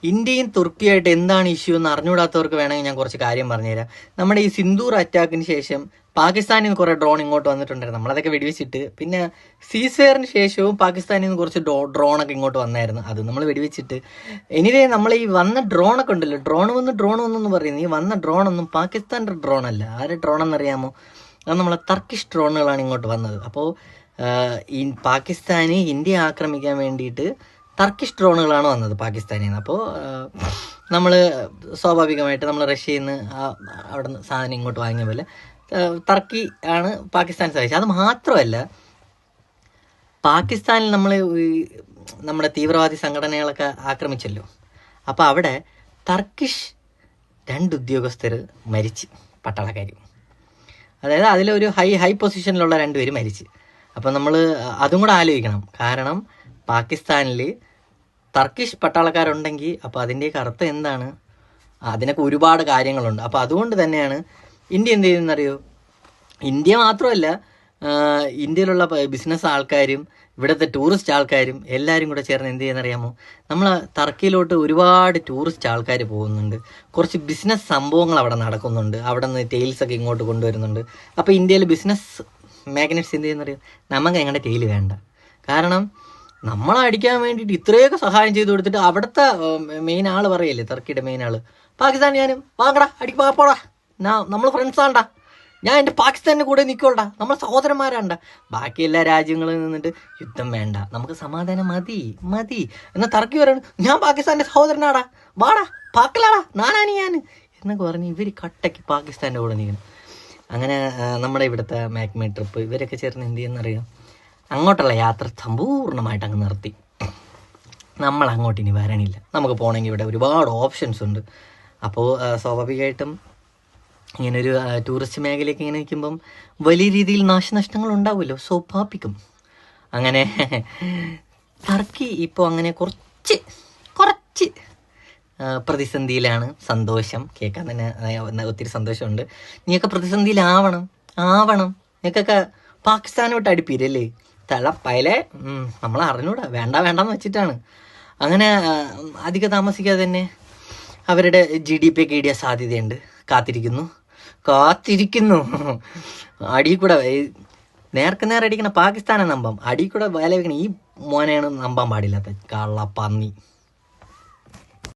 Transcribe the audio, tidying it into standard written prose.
ഇന്ത്യയും തുർക്കിയായിട്ട് എന്താണ് ഇഷ്യൂ എന്ന് അറിഞ്ഞുകൂടാത്തവർക്ക് വേണമെങ്കിൽ ഞാൻ കുറച്ച് കാര്യം പറഞ്ഞുതരാം. നമ്മുടെ ഈ സിന്ദൂർ അറ്റാക്കിന് ശേഷം പാകിസ്ഥാനിൽ നിന്ന് കുറേ ഡ്രോൺ ഇങ്ങോട്ട് വന്നിട്ടുണ്ടായിരുന്നു. നമ്മളതൊക്കെ വെടിവെച്ചിട്ട്, പിന്നെ സീസ്ഫെയറിന് ശേഷവും പാകിസ്ഥാനിൽ നിന്ന് കുറച്ച് ഡ്രോണൊക്കെ ഇങ്ങോട്ട് വന്നായിരുന്നു. അത് നമ്മൾ വെടിവെച്ചിട്ട്. എനിവേ നമ്മൾ ഈ വന്ന ഡ്രോണൊക്കെ ഉണ്ടല്ലോ, ഡ്രോൺ വന്നു പറയുന്നത്, ഈ വന്ന ഡ്രോണൊന്നും പാകിസ്ഥാൻ്റെ ഡ്രോൺ അല്ല. ആരുടെ ഡ്രോണെന്നറിയാമോ? അത് നമ്മളെ ടർക്കിഷ് ഡ്രോണുകളാണ് ഇങ്ങോട്ട് വന്നത്. അപ്പോൾ ഈ പാകിസ്ഥാന് ഇന്ത്യയെ ആക്രമിക്കാൻ വേണ്ടിയിട്ട് ടർക്കിഷ് ഡ്രോണുകളാണ് വന്നത് പാകിസ്ഥാനിൽ നിന്ന്. അപ്പോൾ നമ്മൾ സ്വാഭാവികമായിട്ട് നമ്മൾ റഷ്യയിൽ നിന്ന് അവിടെ നിന്ന് സാധനം ഇങ്ങോട്ട് വാങ്ങിയ പോലെ ടർക്കി ആണ് പാകിസ്ഥാൻ സഹായിച്ചത്. അത് മാത്രമല്ല, പാകിസ്ഥാനിൽ നമ്മൾ നമ്മുടെ തീവ്രവാദി സംഘടനകളൊക്കെ ആക്രമിച്ചല്ലോ. അപ്പോൾ അവിടെ ടർക്കിഷ് 2 ഉദ്യോഗസ്ഥർ മരിച്ച്, പട്ടാളക്കാർ. അതായത് അതിലൊരു ഹൈ പൊസിഷനിലുള്ള 2 പേര് മരിച്ച്. അപ്പോൾ നമ്മൾ അതും കൂടെ ആലോചിക്കണം. കാരണം പാകിസ്ഥാനിൽ ടർക്കിഷ് പട്ടാളക്കാരുണ്ടെങ്കിൽ അപ്പോൾ അതിൻ്റെയൊക്കെ അർത്ഥം എന്താണ്? അതിനൊക്കെ ഒരുപാട് കാര്യങ്ങളുണ്ട്. അപ്പോൾ അതുകൊണ്ട് തന്നെയാണ് ഇന്ത്യ എന്ത് ചെയ്യുന്നറിയോ? ഇന്ത്യ മാത്രമല്ല, ഇന്ത്യയിലുള്ള ബിസിനസ് ആൾക്കാരും ഇവിടുത്തെ ടൂറിസ്റ്റ് ആൾക്കാരും എല്ലാവരും കൂടെ ചേർന്ന് എന്ത് ചെയ്യുന്നറിയാമോ? നമ്മൾ ടർക്കിയിലോട്ട് ഒരുപാട് ടൂറിസ്റ്റ് ആൾക്കാർ പോകുന്നുണ്ട്. കുറച്ച് ബിസിനസ് സംഭവങ്ങൾ അവിടെ നടക്കുന്നുണ്ട്. അവിടെ നിന്ന് ടെയിൽസൊക്കെ ഇങ്ങോട്ട് കൊണ്ടുവരുന്നുണ്ട്. അപ്പോൾ ഇന്ത്യയിൽ ബിസിനസ് മാഗ്നറ്റ്സ് എന്ത് ചെയ്യുന്നറിയോ? നമുക്ക് ഞങ്ങളുടെ ടെയിൽ വേണ്ട. കാരണം നമ്മളെ അടിക്കാൻ വേണ്ടിയിട്ട് ഇത്രയൊക്കെ സഹായം ചെയ്ത് കൊടുത്തിട്ട് അവിടുത്തെ മെയിൻ ആൾ പറയല്ലേ, ടർക്കിയുടെ മെയിൻ ആൾ, പാകിസ്ഥാൻ ഞാനും വാങ്ങടാ, അടിക്ക് പോടാ, നമ്മൾ ഫ്രണ്ട്സ് ആണ്ടാ, ഞാൻ എൻ്റെ പാകിസ്ഥാൻ്റെ കൂടെ നിൽക്കോളടാ, നമ്മൾ സഹോദരന്മാരാണ്ട. ബാക്കി എല്ലാ രാജ്യങ്ങളിൽ നിന്നിട്ട് യുദ്ധം വേണ്ട, നമുക്ക് സമാധാനം മതി എന്നാൽ ടർക്കി പറയണം, ഞാൻ പാകിസ്ഥാൻ്റെ സഹോദരനാടാ, വാടാ, പാക്കലാടാ, ഞാൻ എന്നൊക്കെ പറഞ്ഞ് ഇവർ കട്ടയ്ക്ക് പാകിസ്ഥാൻ്റെ കൂടെ നിൽക്കണം. അങ്ങനെ നമ്മുടെ ഇവിടുത്തെ മാക്മേ ട്രിപ്പ് ഇവരൊക്കെ ചേർന്ന് എന്ത് ചെയ്യുന്നറിയാം? അങ്ങോട്ടുള്ള യാത്ര സമ്പൂർണ്ണമായിട്ട് അങ്ങ് നിർത്തി. നമ്മൾ അങ്ങോട്ട് ഇനി വരണില്ല. നമുക്ക് പോകണമെങ്കിൽ ഇവിടെ ഒരുപാട് ഓപ്ഷൻസ് ഉണ്ട്. അപ്പോൾ സ്വാഭാവികമായിട്ടും ഇങ്ങനൊരു ടൂറിസ്റ്റ് മേഖലയൊക്കെ ഇങ്ങനെ നിൽക്കുമ്പം വലിയ രീതിയിൽ നാശനഷ്ടങ്ങൾ ഉണ്ടാവുമല്ലോ, സ്വാഭാവികം. അങ്ങനെ ടർക്കി ഇപ്പോൾ അങ്ങനെ കുറച്ച് പ്രതിസന്ധിയിലാണ്. സന്തോഷം കേൾക്കാൻ തന്നെ ഒത്തിരി സന്തോഷമുണ്ട്. നീയൊക്കെ പ്രതിസന്ധിയിലാവണം. നിങ്ങൾക്കൊക്കെ പാകിസ്ഥാനോട്ട് അടുപ്പിരല്ലേ തളപ്പയലെ, നമ്മൾ അറിഞ്ഞൂടാ, വേണ്ടെന്ന് വെച്ചിട്ടാണ്. അങ്ങനെ അധികം താമസിക്കാതെ തന്നെ അവരുടെ GDP ഒക്കെ ഇടിയാൻ സാധ്യതയുണ്ട്. കാത്തിരിക്കുന്നു. അടിയിൽ കൂടെ നേർക്കുനേർ അടിക്കണ പാകിസ്ഥാനെ നമ്പാം, അടിയിൽ കൂടെ വില വെക്കണ ഈ മോനെയാണ് നമ്പാൻ പാടില്ലാത്ത കള്ളപ്പന്നി.